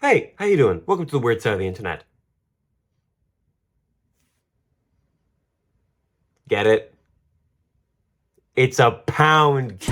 Hey, how you doing? Welcome to the weird side of the internet. Get it? It's a pound.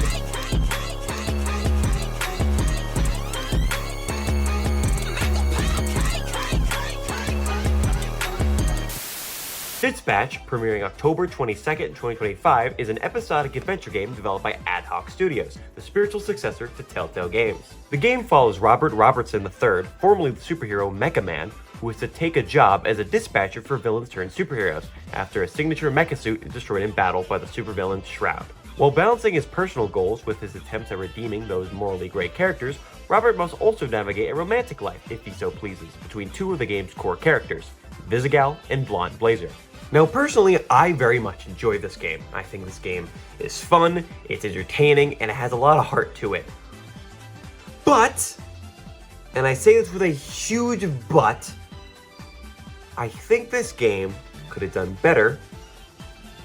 Dispatch, premiering October 22nd, 2025, is an episodic adventure game developed by Ad Hoc Studios, the spiritual successor to Telltale Games. The game follows Robert Robertson III, formerly the superhero Mecha Man, who is to take a job as a dispatcher for villains turned superheroes after a signature mecha suit is destroyed in battle by the supervillain Shroud. While balancing his personal goals with his attempts at redeeming those morally great characters, Robert must also navigate a romantic life, if he so pleases, between two of the game's core characters, Invisigal and Blonde Blazer. Now, personally, I very much enjoy this game. I think this game is fun, it's entertaining, and it has a lot of heart to it. But, and I say this with a huge but, I think this game could have done better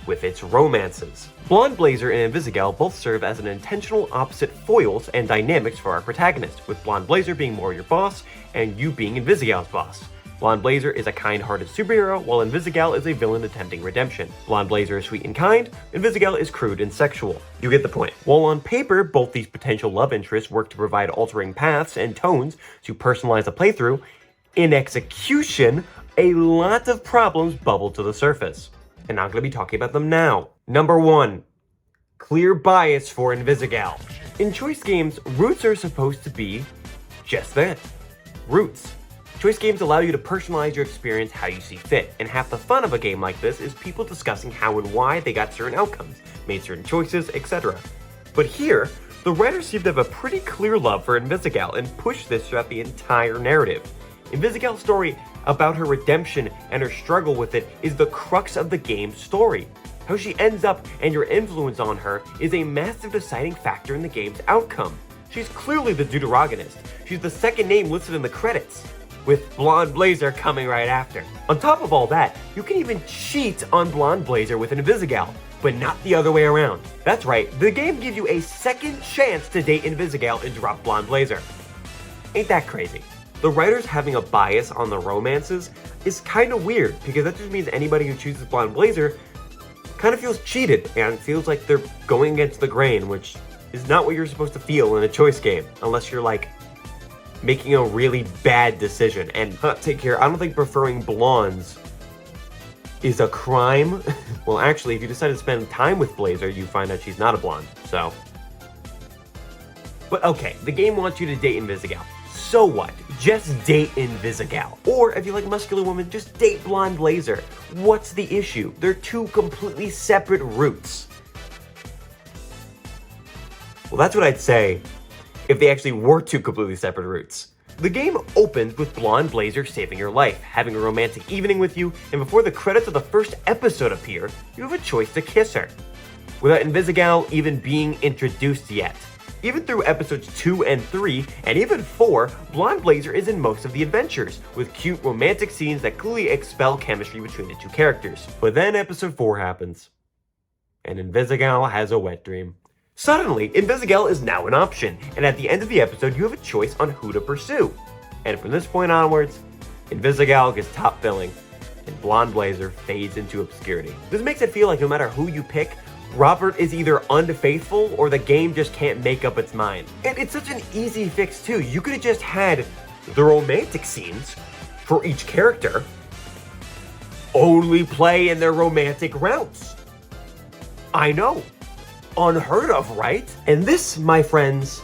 with its romances. Blonde Blazer and Invisigal both serve as an intentional opposite foils and dynamics for our protagonist, with Blonde Blazer being more your boss, and you being Invisigal's boss. Blonde Blazer is a kind-hearted superhero, while Invisigal is a villain attempting redemption. Blonde Blazer is sweet and kind, Invisigal is crude and sexual. You get the point. While on paper, both these potential love interests work to provide altering paths and tones to personalize a playthrough, in execution, a lot of problems bubble to the surface. And I'm going to be talking about them now. Number 1. Clear bias for Invisigal. In choice games, roots are supposed to be just that. Roots. Choice games allow you to personalize your experience how you see fit, and half the fun of a game like this is people discussing how and why they got certain outcomes, made certain choices, etc. But here, the writers seem to have a pretty clear love for Invisigal and push this throughout the entire narrative. Invisigal's story about her redemption and her struggle with it is the crux of the game's story. How she ends up and your influence on her is a massive deciding factor in the game's outcome. She's clearly the deuteragonist. She's the second name listed in the credits, with Blonde Blazer coming right after. On top of all that, you can even cheat on Blonde Blazer with Invisigal, but not the other way around. That's right, the game gives you a second chance to date Invisigal and drop Blonde Blazer. Ain't that crazy? The writers having a bias on the romances is kind of weird, because that just means anybody who chooses Blonde Blazer kind of feels cheated, and feels like they're going against the grain, which is not what you're supposed to feel in a choice game, unless you're like making a really bad decision. And hot take here, I don't think preferring blondes is a crime. Well, actually, if you decide to spend time with Blazer, you find out she's not a blonde, so. But okay, the game wants you to date Invisigal. So what? Just date Invisigal. Or if you like muscular women, just date Blonde Blazer. What's the issue? They're two completely separate routes. Well, that's what I'd say if they actually were two completely separate routes. The game opens with Blonde Blazer saving your life, having a romantic evening with you, and before the credits of the first episode appear, you have a choice to kiss her, without Invisigal even being introduced yet. Even through episodes 2 and 3, and even 4, Blonde Blazer is in most of the adventures, with cute romantic scenes that clearly expel chemistry between the two characters. But then episode 4 happens, and Invisigal has a wet dream. Suddenly, Invisigal is now an option, and at the end of the episode, you have a choice on who to pursue. And from this point onwards, Invisigal gets top billing, and Blonde Blazer fades into obscurity. This makes it feel like no matter who you pick, Robert is either unfaithful or the game just can't make up its mind. And it's such an easy fix too. You could have just had the romantic scenes for each character only play in their romantic routes. I know. Unheard of, right? And this, my friends,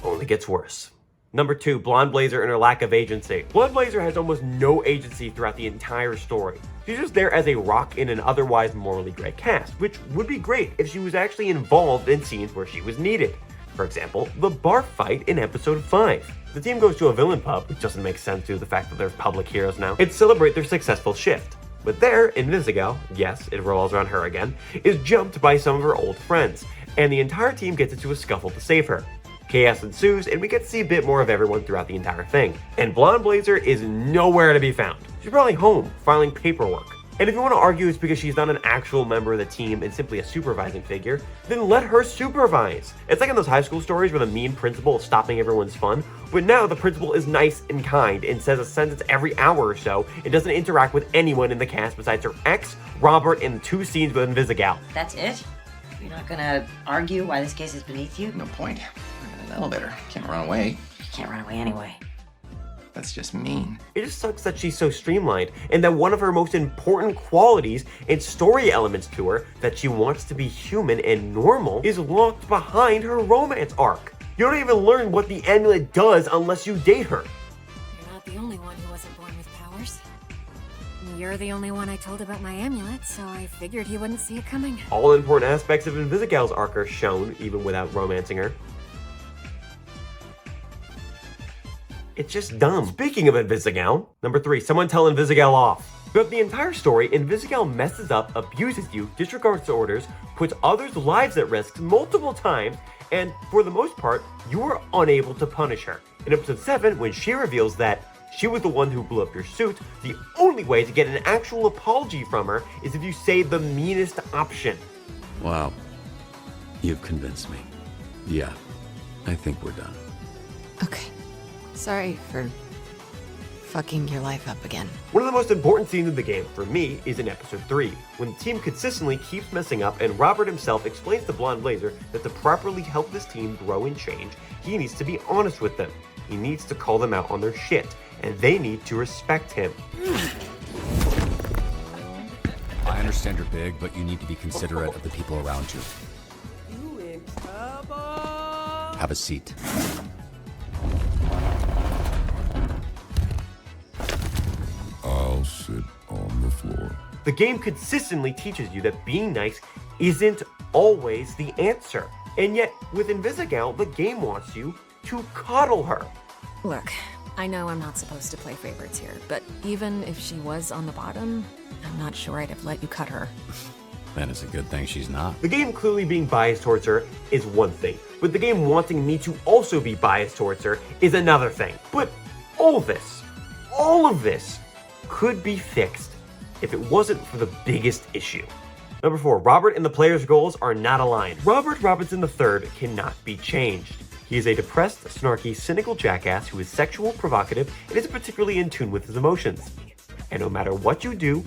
only gets worse. Number 2, Blonde Blazer and her lack of agency. Blonde Blazer has almost no agency throughout the entire story. She's just there as a rock in an otherwise morally great cast, which would be great if she was actually involved in scenes where she was needed. For example, the bar fight in episode 5. The team goes to a villain pub, which doesn't make sense due to the fact that they're public heroes now, and celebrate their successful shift. But there, Invisigal, yes, it revolves around her again, is jumped by some of her old friends, and the entire team gets into a scuffle to save her. Chaos ensues, and we get to see a bit more of everyone throughout the entire thing. And Blonde Blazer is nowhere to be found. She's probably home, filing paperwork. And if you want to argue it's because she's not an actual member of the team and simply a supervising figure, then let her supervise. It's like in those high school stories where the mean principal is stopping everyone's fun, but now the principal is nice and kind and says a sentence every hour or so and doesn't interact with anyone in the cast besides her ex, Robert, and the 2 scenes with Invisigal. That's it? You're not gonna argue why this case is beneath you? No point. I'm in an elevator. Can't run away. You can't run away anyway. That's just mean. It just sucks that she's so streamlined and that one of her most important qualities and story elements to her, that she wants to be human and normal, is locked behind her romance arc. You don't even learn what the amulet does unless you date her. You're not the only one who wasn't born with powers. You're the only one I told about my amulet, so I figured he wouldn't see it coming. All important aspects of Invisigal's arc are shown even without romancing her. It's just dumb. Speaking of Invisigal, number 3, someone tell Invisigal off. Throughout the entire story, Invisigal messes up, abuses you, disregards orders, puts others' lives at risk multiple times, and for the most part, you are unable to punish her. In episode 7, when she reveals that she was the one who blew up your suit, the only way to get an actual apology from her is if you say the meanest option. Wow. You've convinced me. Yeah, I think we're done. Okay. Sorry for fucking your life up again. One of the most important scenes in the game, for me, is in episode 3, when the team consistently keeps messing up and Robert himself explains to Blonde Blazer that to properly help this team grow and change, he needs to be honest with them. He needs to call them out on their shit, and they need to respect him. I understand you're big, but you need to be considerate of the people around you. You in trouble? Have a seat. I'll sit on the floor. The game consistently teaches you that being nice isn't always the answer. And yet, with Invisigal, the game wants you to coddle her. Look, I know I'm not supposed to play favorites here, but even if she was on the bottom, I'm not sure I'd have let you cut her. Then it's a good thing she's not. The game clearly being biased towards her is one thing, but the game wanting me to also be biased towards her is another thing. But all of this, could be fixed if it wasn't for the biggest issue. Number 4, Robert and the player's goals are not aligned. Robert Robinson III cannot be changed. He is a depressed, snarky, cynical jackass who is sexual, provocative, and isn't particularly in tune with his emotions. And no matter what you do,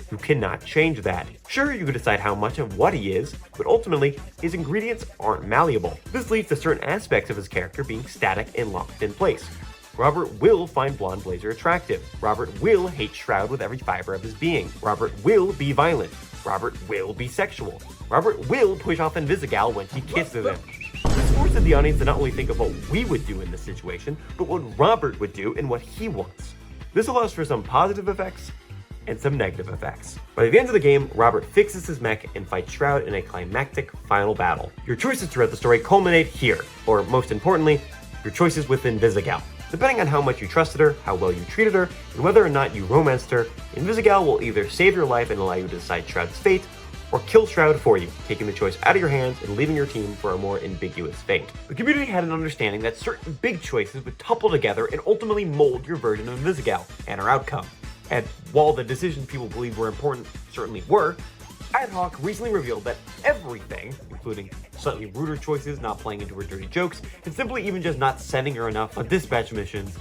you cannot change that. Sure, you can decide how much and what he is, but ultimately, his ingredients aren't malleable. This leads to certain aspects of his character being static and locked in place. Robert will find Blonde Blazer attractive. Robert will hate Shroud with every fiber of his being. Robert will be violent. Robert will be sexual. Robert will push off Invisigal when he kisses him. This forces the audience to not only think of what we would do in this situation, but what Robert would do and what he wants. This allows for some positive effects and some negative effects. By the end of the game, Robert fixes his mech and fights Shroud in a climactic final battle. Your choices throughout the story culminate here, or most importantly, your choices with Invisigal. Depending on how much you trusted her, how well you treated her, and whether or not you romanced her, Invisigal will either save your life and allow you to decide Shroud's fate, or kill Shroud for you, taking the choice out of your hands and leaving your team for a more ambiguous fate. The community had an understanding that certain big choices would couple together and ultimately mold your version of Invisigal and her outcome. And while the decisions people believed were important certainly were, Ad Hoc recently revealed that everything, including slightly ruder choices, not playing into her dirty jokes, and simply even just not sending her enough on dispatch missions,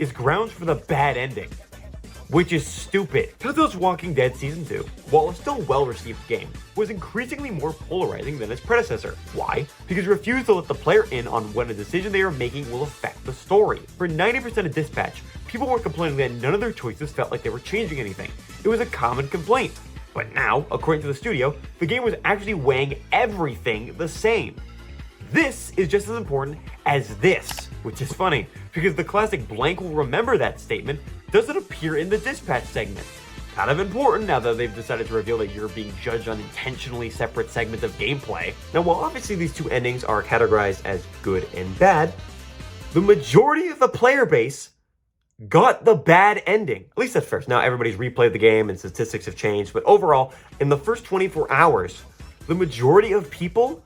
is grounds for the bad ending. Which is stupid. Telltale's Walking Dead Season 2, while a still well-received game, was increasingly more polarizing than its predecessor. Why? Because it refused to let the player in on when a decision they are making will affect the story. For 90% of dispatch, people were complaining that none of their choices felt like they were changing anything. It was a common complaint. But now, according to the studio, the game was actually weighing everything the same. This is just as important as this, which is funny, because the classic blank will remember that statement doesn't appear in the dispatch segment. Kind of important now that they've decided to reveal that you're being judged on intentionally separate segments of gameplay. Now, while obviously these two endings are categorized as good and bad, the majority of the player base got the bad ending, at least at first. Now everybody's replayed the game and statistics have changed, but overall, in the first 24 hours, the majority of people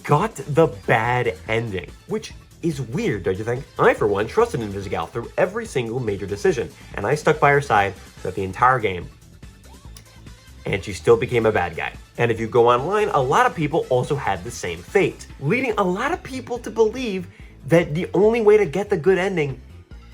got the bad ending, which is weird, don't you think? I, for one, trusted Invisigal through every single major decision, and I stuck by her side throughout the entire game. and she still became a bad guy. And if you go online, a lot of people also had the same fate, leading a lot of people to believe that the only way to get the good ending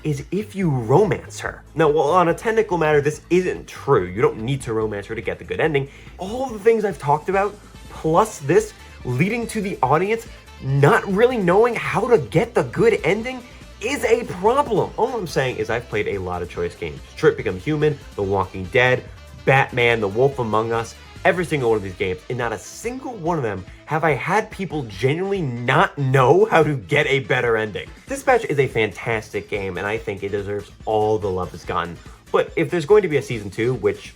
is if you romance her. Now, while on a technical matter, this isn't true. You don't need to romance her to get the good ending. All the things I've talked about, plus this, leading to the audience not really knowing how to get the good ending is a problem. All I'm saying is I've played a lot of choice games. Detroit Become Human, The Walking Dead, Batman, The Wolf Among Us, every single one of these games, and not a single one of them have I had people genuinely not know how to get a better ending. Dispatch is a fantastic game, and I think it deserves all the love it's gotten. But if there's going to be a season 2, which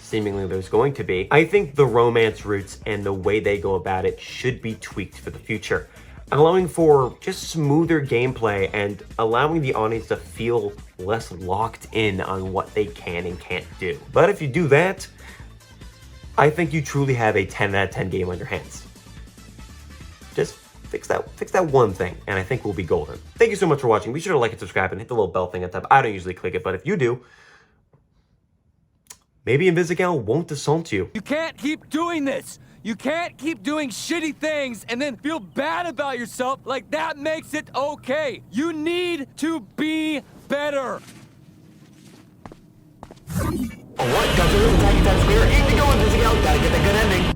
seemingly there's going to be, I think the romance routes and the way they go about it should be tweaked for the future, allowing for just smoother gameplay and allowing the audience to feel less locked in on what they can and can't do. But if you do that, I think you truly have a 10 out of 10 game on your hands. Just fix that one thing, and I think we'll be golden. Thank you so much for watching. Be sure to like and subscribe and hit the little bell thing on top. I don't usually click it, but if you do, maybe Invisigal won't assault you. You can't keep doing this. You can't keep doing shitty things and then feel bad about yourself like that makes it okay. You need to be better. What? Got to listen, Tag Time's clear. Here we go, Invisigal. Gotta get the good ending.